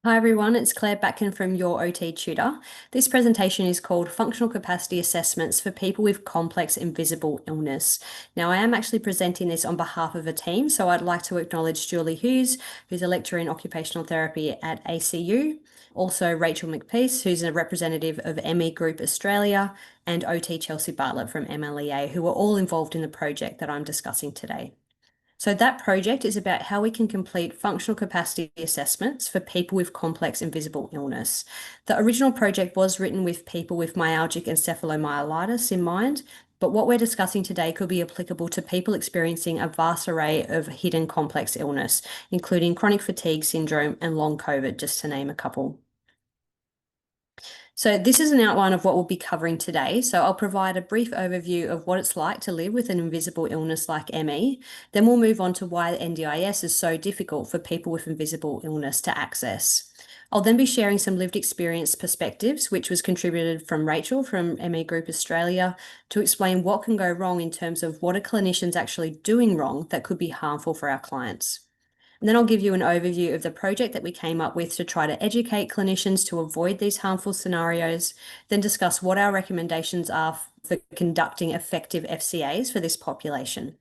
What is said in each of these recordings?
Hi everyone, it's Clare Batkin from Your OT Tutor. This presentation is called Functional Capacity Assessments for People with Complex Invisible Illness. Now, I am actually presenting this on behalf of a team, so I'd like to acknowledge Julie Hughes, who's a lecturer in occupational therapy at ACU, also Rachel McPeace, who's a representative of ME Group Australia, and OT Chelsea Bartlett from MLEA, who are all involved in the project that I'm discussing today. So that project is about how we can complete functional capacity assessments for people with complex invisible illness. The original project was written with people with myalgic encephalomyelitis in mind, but what we're discussing today could be applicable to people experiencing a vast array of hidden complex illness, including chronic fatigue syndrome and long COVID, just to name a couple. So this is an outline of what we'll be covering today. So I'll provide a brief overview of what it's like to live with an invisible illness like ME. Then we'll move on to why the NDIS is so difficult for people with invisible illness to access. I'll then be sharing some lived experience perspectives, which was contributed from Rachel from ME Group Australia, to explain what can go wrong in terms of what are clinicians actually doing wrong that could be harmful for our clients. And then I'll give you an overview of the project that we came up with to try to educate clinicians to avoid these harmful scenarios, then discuss what our recommendations are for conducting effective FCAs for this population.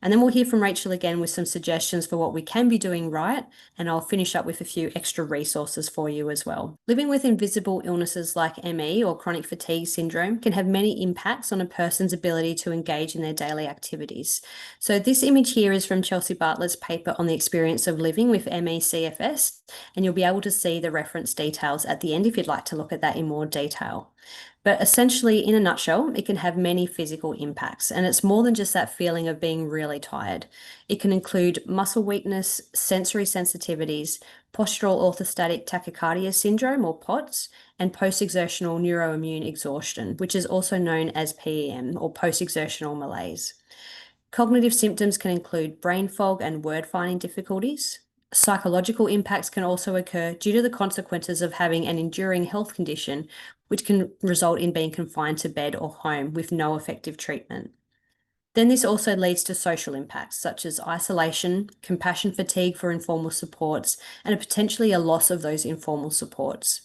And then we'll hear from Rachel again with some suggestions for what we can be doing right, and I'll finish up with a few extra resources for you as well. Living with invisible illnesses like ME or chronic fatigue syndrome can have many impacts on a person's ability to engage in their daily activities. So this image here is from Chelsea Bartlett's paper on the experience of living with ME/CFS, and you'll be able to see the reference details at the end if you'd like to look at that in more detail. But essentially, in a nutshell, it can have many physical impacts, and it's more than just that feeling of being really tired. It can include muscle weakness, sensory sensitivities, postural orthostatic tachycardia syndrome or POTS, and post-exertional neuroimmune exhaustion, which is also known as PEM or post-exertional malaise. Cognitive symptoms can include brain fog and word finding difficulties. Psychological impacts can also occur due to the consequences of having an enduring health condition, which can result in being confined to bed or home with no effective treatment. Then this also leads to social impacts such as isolation, compassion fatigue for informal supports, and potentially a loss of those informal supports.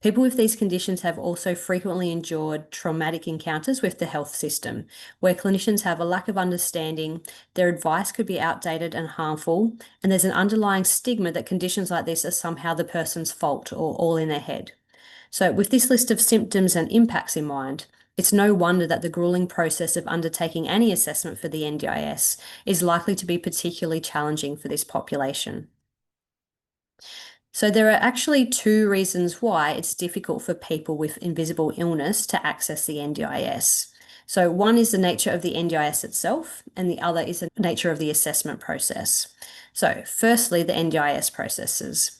People with these conditions have also frequently endured traumatic encounters with the health system, where clinicians have a lack of understanding, their advice could be outdated and harmful, and there's an underlying stigma that conditions like this are somehow the person's fault or all in their head. So, with this list of symptoms and impacts in mind, it's no wonder that the grueling process of undertaking any assessment for the NDIS is likely to be particularly challenging for this population. So there are actually two reasons why it's difficult for people with invisible illness to access the NDIS. So one is the nature of the NDIS itself, and the other is the nature of the assessment process. So firstly, the NDIS processes.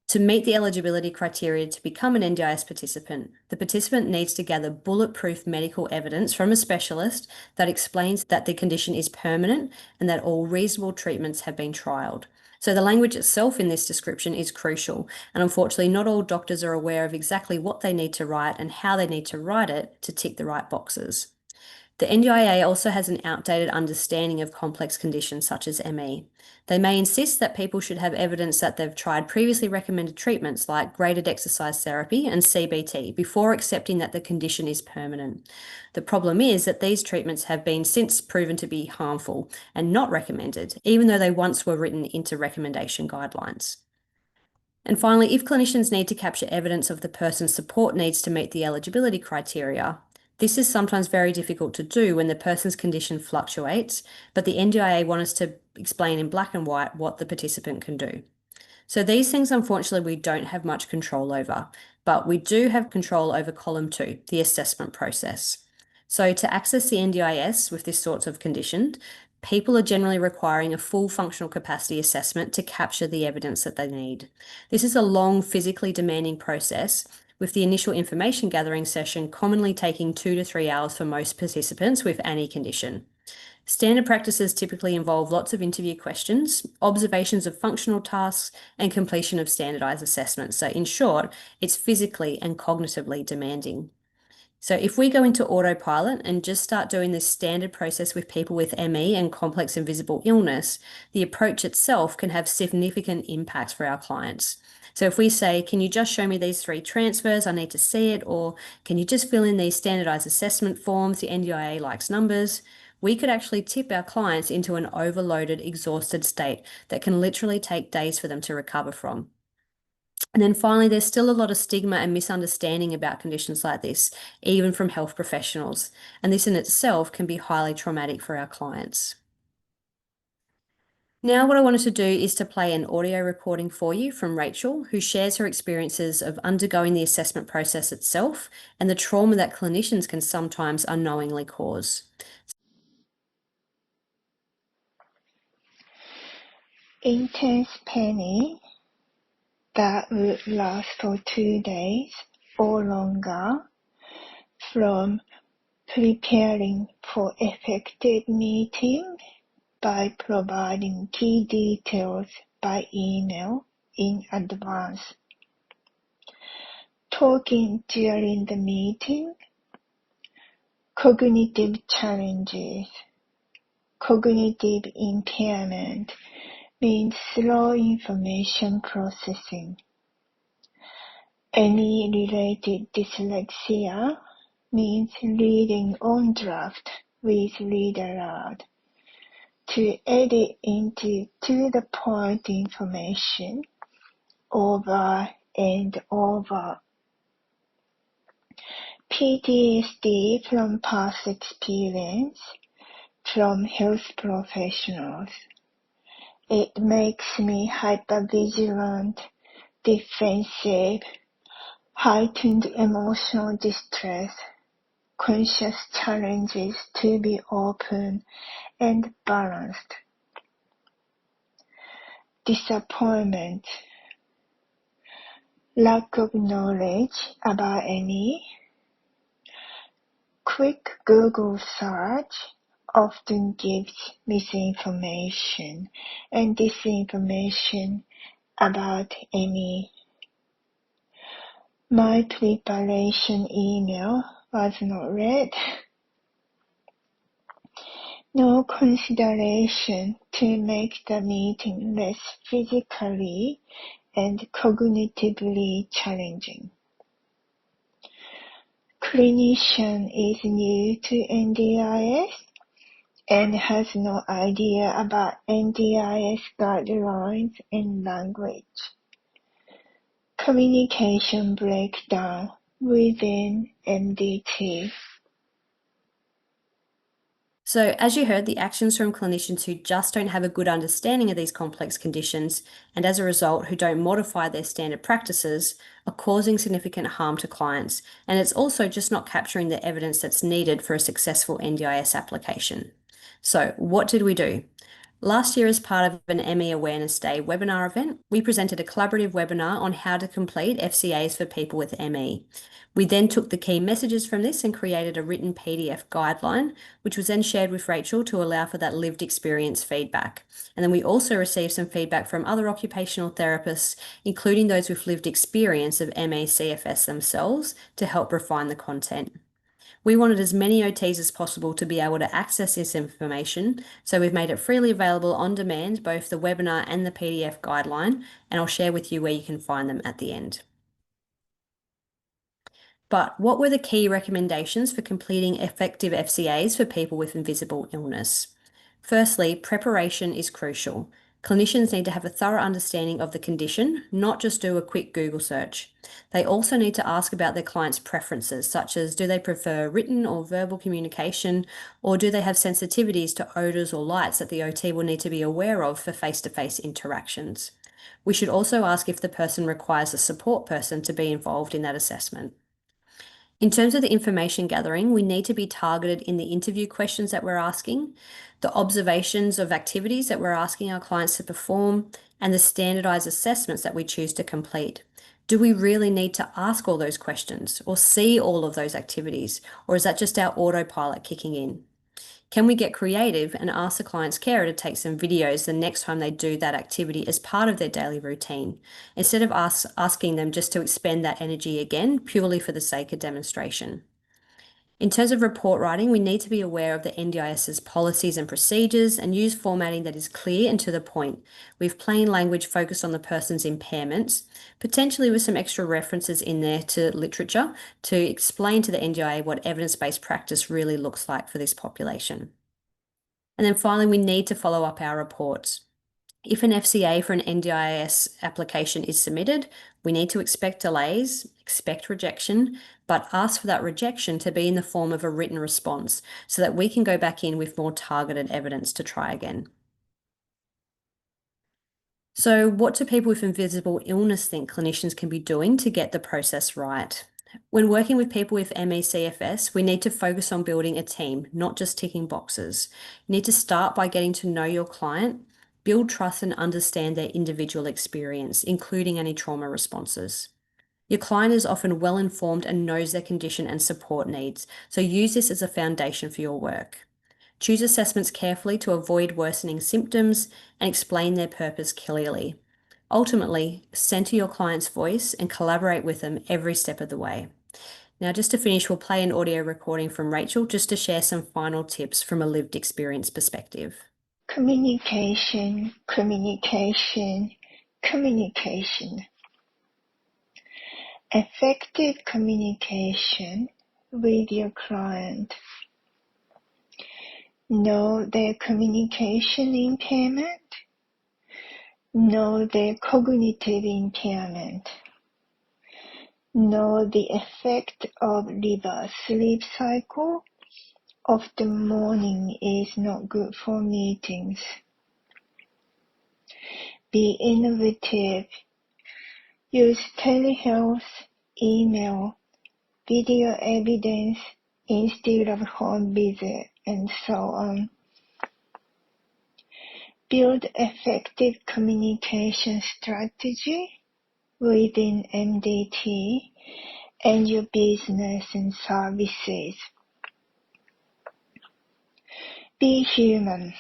To meet the eligibility criteria to become an NDIS participant, the participant needs to gather bulletproof medical evidence from a specialist that explains that the condition is permanent and that all reasonable treatments have been trialled. So the language itself in this description is crucial, and unfortunately not all doctors are aware of exactly what they need to write and how they need to write it to tick the right boxes. The NDIA also has an outdated understanding of complex conditions such as ME. They may insist that people should have evidence that they've tried previously recommended treatments like graded exercise therapy and CBT before accepting that the condition is permanent. The problem is that these treatments have been since proven to be harmful and not recommended, even though they once were written into recommendation guidelines. And finally, if clinicians need to capture evidence of the person's support needs to meet the eligibility criteria, this is sometimes very difficult to do when the person's condition fluctuates, but the NDIA want us to explain in black and white what the participant can do. So these things, unfortunately, we don't have much control over, but we do have control over column 2, the assessment process. So to access the NDIS with this sort of condition, people are generally requiring a full functional capacity assessment to capture the evidence that they need. This is a long, physically demanding process, with the initial information gathering session commonly taking 2 to 3 hours for most participants with any condition. Standard practices typically involve lots of interview questions, observations of functional tasks, and completion of standardized assessments. So in short, it's physically and cognitively demanding. So if we go into autopilot and just start doing this standard process with people with ME and complex invisible illness, the approach itself can have significant impacts for our clients. So if we say, can you just show me these 3 transfers? I need to see it. Or can you just fill in these standardized assessment forms? The NDIA likes numbers. We could actually tip our clients into an overloaded, exhausted state that can literally take days for them to recover from. And then finally, there's still a lot of stigma and misunderstanding about conditions like this, even from health professionals. And this in itself can be highly traumatic for our clients. Now, what I wanted to do is to play an audio recording for you from Rachel, who shares her experiences of undergoing the assessment process itself and the trauma that clinicians can sometimes unknowingly cause. Intense pain that would last for 2 days or longer, from preparing for effective meeting by providing key details by email in advance, talking during the meeting, cognitive challenges. Cognitive impairment means slow information processing. Any related dyslexia means reading on draft with read aloud to edit into to-the-point information over and over. PTSD from past experience from health professionals. It makes me hypervigilant, defensive, heightened emotional distress, conscious challenges to be open and balanced. Disappointment, lack of knowledge about any. Quick Google search often gives misinformation and disinformation about any. My preparation email was not read. No consideration to make the meeting less physically and cognitively challenging. Clinician is new to NDIS and has no idea about NDIS guidelines and language. Communication breakdown within MDT. So, as you heard, the actions from clinicians who just don't have a good understanding of these complex conditions, and as a result, who don't modify their standard practices, are causing significant harm to clients. And it's also just not capturing the evidence that's needed for a successful NDIS application. So, what did we do? Last year, as part of an ME Awareness Day webinar event, we presented a collaborative webinar on how to complete FCAs for people with ME. We then took the key messages from this and created a written PDF guideline, which was then shared with Rachel to allow for that lived experience feedback. And then we also received some feedback from other occupational therapists, including those with lived experience of ME CFS themselves, to help refine the content. We wanted as many OTs as possible to be able to access this information, so we've made it freely available on demand, both the webinar and the PDF guideline, and I'll share with you where you can find them at the end. But what were the key recommendations for completing effective FCAs for people with invisible illness? Firstly, preparation is crucial. Clinicians need to have a thorough understanding of the condition, not just do a quick Google search. They also need to ask about their clients' preferences, such as do they prefer written or verbal communication, or do they have sensitivities to odors or lights that the OT will need to be aware of for face-to-face interactions. We should also ask if the person requires a support person to be involved in that assessment. In terms of the information gathering, we need to be targeted in the interview questions that we're asking, the observations of activities that we're asking our clients to perform, and the standardized assessments that we choose to complete. Do we really need to ask all those questions or see all of those activities, or is that just our autopilot kicking in? Can we get creative and ask the client's carer to take some videos the next time they do that activity as part of their daily routine, instead of asking them just to expend that energy again purely for the sake of demonstration? In terms of report writing, we need to be aware of the NDIS's policies and procedures and use formatting that is clear and to the point, with plain language focused on the person's impairments, potentially with some extra references in there to literature to explain to the NDIA what evidence-based practice really looks like for this population. And then finally, we need to follow up our reports. If an FCA for an NDIS application is submitted, we need to expect delays, expect rejection, but ask for that rejection to be in the form of a written response so that we can go back in with more targeted evidence to try again. So, what do people with invisible illness think clinicians can be doing to get the process right? When working with people with ME/CFS, we need to focus on building a team, not just ticking boxes. You need to start by getting to know your client, build trust and understand their individual experience, including any trauma responses. Your client is often well informed and knows their condition and support needs, so use this as a foundation for your work. Choose assessments carefully to avoid worsening symptoms and explain their purpose clearly. Ultimately, center your client's voice and collaborate with them every step of the way. Now, just to finish, we'll play an audio recording from Rachel just to share some final tips from a lived experience perspective. Communication, communication, communication. Effective communication with your client. Know their communication impairment. Know their cognitive impairment. Know the effect of reverse sleep cycle. Often morning is not good for meetings. Be innovative. Use telehealth, email, video evidence instead of home visit, and so on. Build effective communication strategy within MDT and your business and services. Be human.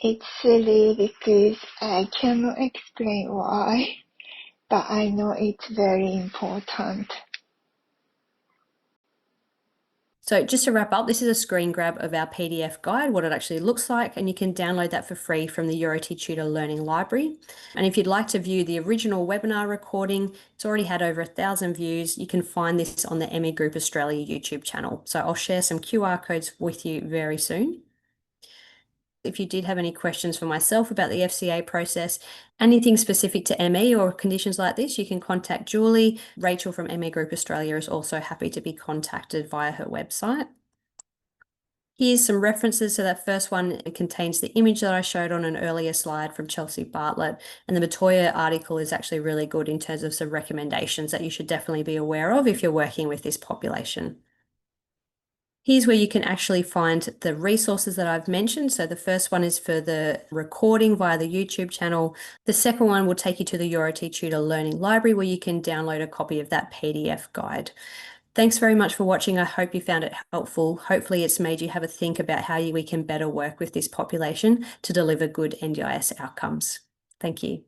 It's silly because I cannot explain why, but I know it's very important. So just to wrap up, this is a screen grab of our PDF guide, what it actually looks like, and you can download that for free from the Your OT Tutor Learning Library. And if you'd like to view the original webinar recording, it's already had over 1,000 views. You can find this on the ME Group Australia YouTube channel. So I'll share some QR codes with you very soon. If you did have any questions for myself about the FCA process, anything specific to ME or conditions like this, you can contact Julie. Rachel from ME Group Australia is also happy to be contacted via her website. Here's some references. So that first one contains the image that I showed on an earlier slide from Chelsea Bartlett, and the Matoya article is actually really good in terms of some recommendations that you should definitely be aware of if you're working with this population. Here's where you can actually find the resources that I've mentioned. So the first one is for the recording via the YouTube channel. The second one will take you to the Your OT Tutor Learning Library where you can download a copy of that PDF guide. Thanks very much for watching. I hope you found it helpful. Hopefully it's made you have a think about how we can better work with this population to deliver good NDIS outcomes. Thank you.